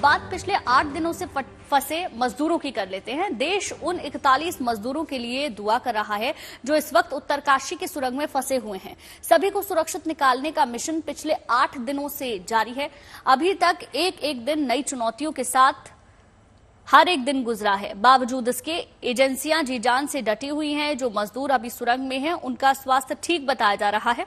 बात पिछले 8 दिनों से फंसे मजदूरों की कर लेते हैं। देश उन 41 मजदूरों के लिए दुआ कर रहा है जो इस वक्त उत्तरकाशी की सुरंग में फंसे हुए हैं। सभी को सुरक्षित निकालने का मिशन पिछले 8 दिनों से जारी है। अभी तक एक एक दिन नई चुनौतियों के साथ हर एक दिन गुजरा है। बावजूद इसके एजेंसियां जी जान से डटी हुई हैं। जो मजदूर अभी सुरंग में हैं उनका स्वास्थ्य ठीक बताया जा रहा है,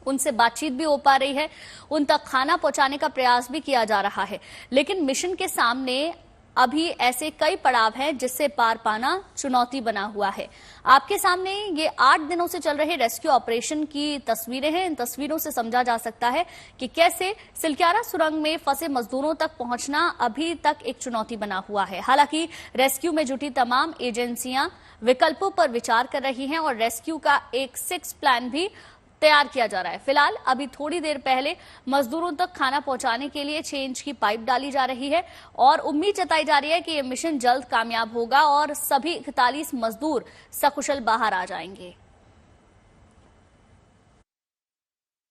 उनसे बातचीत भी हो पा रही है, उन तक खाना पहुंचाने का प्रयास भी किया जा रहा है। लेकिन मिशन के सामने अभी ऐसे कई पड़ाव हैं जिससे पार पाना चुनौती बना हुआ है। आपके सामने ये 8 दिनों से चल रहे रेस्क्यू ऑपरेशन की तस्वीरें हैं। इन तस्वीरों से समझा जा सकता है कि कैसे सिलक्यारा सुरंग में फंसे मजदूरों तक पहुंचना अभी तक एक चुनौती बना हुआ है। हालांकि रेस्क्यू में जुटी तमाम एजेंसियां विकल्पों पर विचार कर रही हैं और रेस्क्यू का एक 6 प्लान भी तैयार किया जा रहा है। फिलहाल अभी थोड़ी देर पहले मजदूरों तक खाना पहुंचाने के लिए 6 इंच की पाइप डाली जा रही है और उम्मीद जताई जा रही है कि यह मिशन जल्द कामयाब होगा और सभी 41 मजदूर सकुशल बाहर आ जाएंगे।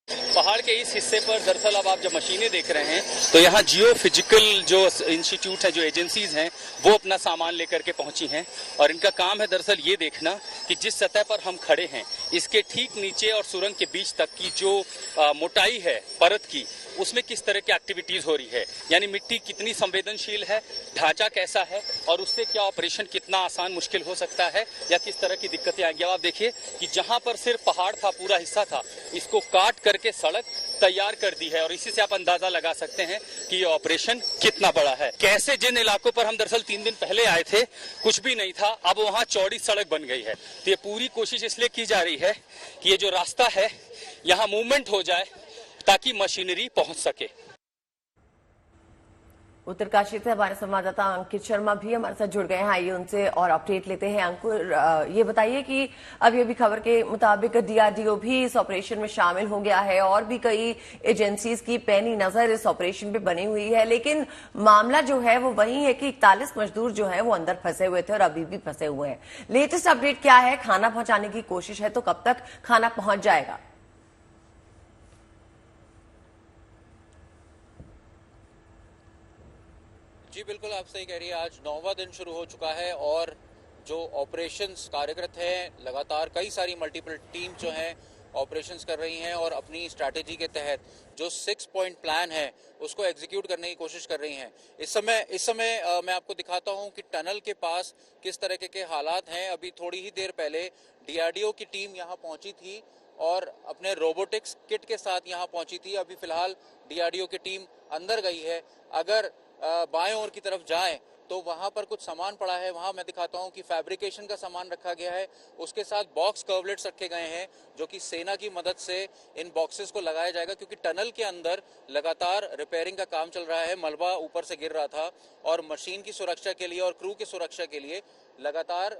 पहाड़ के इस हिस्से पर दरअसल अब आप जब मशीनें देख रहे हैं तो यहाँ जियो फिजिकल जो इंस्टीट्यूट है, जो एजेंसीज हैं, वो अपना सामान लेकर के पहुंची हैं और इनका काम है दरअसल ये देखना कि जिस सतह पर हम खड़े हैं इसके ठीक नीचे और सुरंग के बीच तक की जो मोटाई है परत की, उसमें किस तरह की एक्टिविटीज हो रही है, यानी मिट्टी कितनी संवेदनशील है, ढांचा कैसा है और उससे क्या ऑपरेशन कितना आसान मुश्किल हो सकता है या किस तरह की दिक्कतें आएंगी। अब आप देखिए कि जहां पर सिर्फ पहाड़ था, पूरा हिस्सा था, इसको काट करके सड़क तैयार कर दी है और इसी से आप अंदाजा लगा सकते हैं कि ये ऑपरेशन कितना बड़ा है। कैसे जिन इलाकों पर हम दरअसल 3 दिन पहले आए थे कुछ भी नहीं था, अब वहां चौड़ी सड़क बन गई है। तो ये पूरी कोशिश इसलिए की जा रही है कि ये जो रास्ता है यहाँ मूवमेंट हो जाए ताकि मशीनरी पहुंच सके। उत्तरकाशी से हमारे संवाददाता अंकित शर्मा भी हमारे साथ जुड़ गए हैं। आइए उनसे और अपडेट लेते हैं। अंकुर, ये बताइए कि अभी खबर के मुताबिक डीआरडीओ भी इस ऑपरेशन में शामिल हो गया है और भी कई एजेंसीज की पैनी नजर इस ऑपरेशन पे बनी हुई है, लेकिन मामला जो है वो वही है कि 41 मजदूर जो है वो अंदर फंसे हुए थे और अभी भी फंसे हुए हैं। लेटेस्ट अपडेट क्या है? खाना पहुंचाने की कोशिश है तो कब तक खाना पहुंच जाएगा? जी बिल्कुल, आप सही कह रही है। आज 9वां दिन शुरू हो चुका है और जो ऑपरेशंस कार्यरत हैं, लगातार कई सारी मल्टीपल टीम जो हैं ऑपरेशंस कर रही हैं और अपनी स्ट्रैटेजी के तहत जो 6 पॉइंट प्लान है उसको एग्जीक्यूट करने की कोशिश कर रही हैं। इस समय मैं आपको दिखाता हूं कि टनल के पास किस तरह के हालात हैं। अभी थोड़ी ही देर पहले डीआरडीओ की टीम यहाँ पहुंची थी और अपने रोबोटिक्स किट के साथ यहाँ पहुंची थी। अभी फिलहाल डीआरडीओ की टीम अंदर गई है। अगर बाएं ओर की तरफ जाएं तो वहां पर कुछ सामान पड़ा है। वहां मैं दिखाता हूं कि फैब्रिकेशन का सामान रखा गया है, उसके साथ बॉक्स कर्वलेट्स रखे गए हैं जो कि सेना की मदद से इन बॉक्सेस को लगाया जाएगा, क्योंकि टनल के अंदर लगातार रिपेयरिंग का काम चल रहा है। मलबा ऊपर से गिर रहा था और मशीन की सुरक्षा के लिए और क्रू की सुरक्षा के लिए लगातार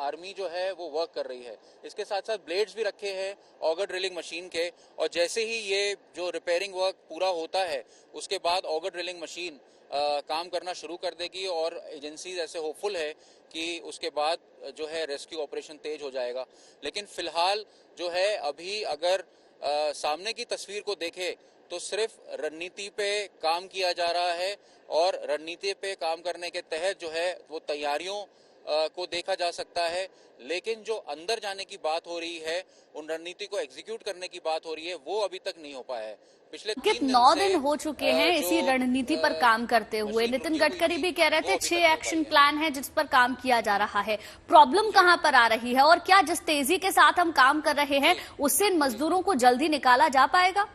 आर्मी जो है वो वर्क कर रही है। इसके साथ साथ ब्लेड्स भी रखे हैं ऑगर ड्रिलिंग मशीन के, और जैसे ही ये जो रिपेयरिंग वर्क पूरा होता है उसके बाद ऑगर ड्रिलिंग मशीन काम करना शुरू कर देगी और एजेंसीज ऐसे होपफुल है कि उसके बाद जो है रेस्क्यू ऑपरेशन तेज हो जाएगा। लेकिन फिलहाल जो है अभी अगर सामने की तस्वीर को देखें तो सिर्फ रणनीति पे काम किया जा रहा है और रणनीति पे काम करने के तहत जो है वो तैयारियों को देखा जा सकता है, लेकिन जो अंदर जाने की बात हो रही है, उन रणनीति को एग्जीक्यूट करने की बात हो रही है, वो अभी तक नहीं हो पाया है। पिछले 9 दिन हो चुके हैं इसी रणनीति पर काम करते हुए। नितिन गडकरी भी कह रहे थे 6 एक्शन प्लान है जिस पर काम किया जा रहा है। प्रॉब्लम कहां पर आ रही है और क्या जिस तेजी के साथ हम काम कर रहे हैं उससे इन मजदूरों को जल्दी निकाला जा पाएगा?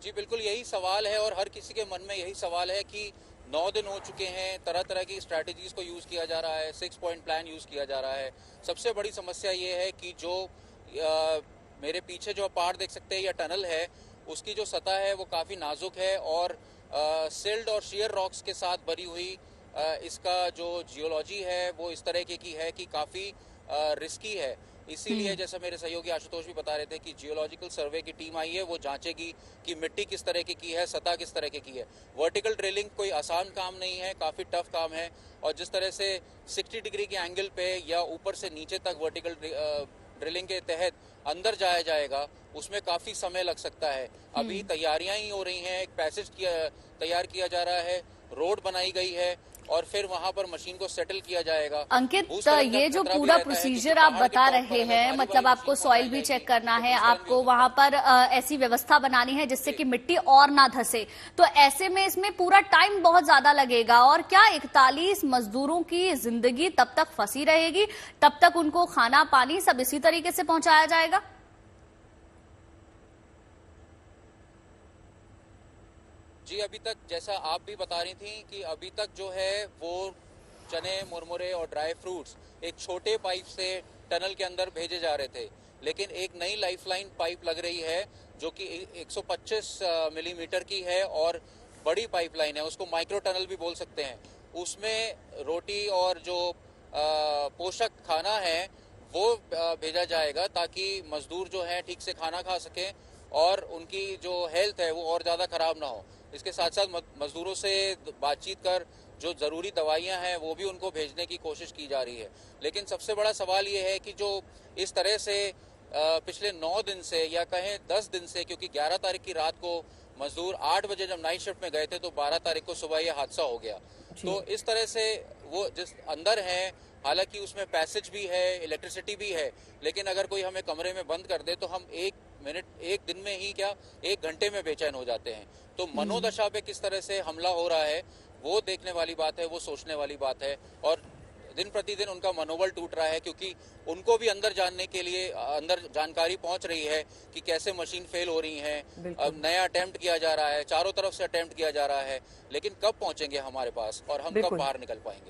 जी बिल्कुल, यही सवाल है और हर किसी के मन में यही सवाल है कि 9 दिन हो चुके हैं, तरह तरह की स्ट्रैटेजीज को यूज किया जा रहा है, 6 पॉइंट प्लान यूज किया जा रहा है। सबसे बड़ी समस्या ये है कि जो मेरे पीछे जो पहाड़ देख सकते हैं या टनल है, उसकी जो सतह है वो काफी नाजुक है और सिल्ड और शेयर रॉक्स के साथ भरी हुई इसका जो जियोलॉजी है वो इस तरह की है कि काफी रिस्की है। इसीलिए जैसा मेरे सहयोगी आशुतोष भी बता रहे थे कि जियोलॉजिकल सर्वे की टीम आई है, वो जांचेगी कि मिट्टी किस तरह की है, सतह किस तरह की है। वर्टिकल ड्रिलिंग कोई आसान काम नहीं है, काफी टफ काम है और जिस तरह से 60 डिग्री के एंगल पे या ऊपर से नीचे तक वर्टिकल ड्रिलिंग के तहत अंदर जाया जाएगा उसमें काफी समय लग सकता है। अभी तैयारियां ही हो रही हैं, एक पैसेज तैयार किया जा रहा है, रोड बनाई गई है और फिर वहां पर मशीन को सेटल किया जाएगा। अंकित, ये जो पूरा प्रोसीजर आप बता रहे हैं, मतलब आपको सॉइल भी चेक करना है, आपको वहां पर ऐसी व्यवस्था बनानी है जिससे कि मिट्टी और ना धंसे, तो ऐसे में इसमें पूरा टाइम बहुत ज्यादा लगेगा। और क्या 41 मजदूरों की जिंदगी तब तक फंसी रहेगी, तब तक उनको खाना पानी सब इसी तरीके से पहुंचाया जाएगा? जी, अभी तक जैसा आप भी बता रही थी कि अभी तक जो है वो चने, मुरमुरे और ड्राई फ्रूट्स एक छोटे पाइप से टनल के अंदर भेजे जा रहे थे, लेकिन एक नई लाइफलाइन पाइप लग रही है जो कि 125 मिलीमीटर की है और बड़ी पाइपलाइन है, उसको माइक्रो टनल भी बोल सकते हैं। उसमें रोटी और जो पोषक खाना है वो भेजा जाएगा ताकि मजदूर जो है ठीक से खाना खा सकें और उनकी जो हेल्थ है वो और ज़्यादा खराब ना हो। इसके साथ साथ मजदूरों से बातचीत कर जो ज़रूरी दवाइयां हैं वो भी उनको भेजने की कोशिश की जा रही है। लेकिन सबसे बड़ा सवाल ये है कि जो इस तरह से पिछले 9 दिन से या कहें 10 दिन से, क्योंकि 11 तारीख की रात को मजदूर 8 बजे जब नाइट शिफ्ट में गए थे तो 12 तारीख को सुबह ये हादसा हो गया। तो इस तरह से वो जिस अंदर है, हालांकि उसमें पैसेज भी है, इलेक्ट्रिसिटी भी है, लेकिन अगर कोई हमें कमरे में बंद कर दे तो हम एक दिन में ही क्या 1 घंटे में बेचैन हो जाते हैं। तो मनोदशा पे किस तरह से हमला हो रहा है वो देखने वाली बात है, वो सोचने वाली बात है। और दिन प्रतिदिन उनका मनोबल टूट रहा है क्योंकि उनको भी अंदर जानने के लिए अंदर जानकारी पहुंच रही है कि कैसे मशीन फेल हो रही है। अब नया अटेम्प्ट किया जा रहा है, चारों तरफ से अटेम्प्ट किया जा रहा है, लेकिन कब पहुंचेंगे हमारे पास और हम कब बाहर निकल पाएंगे।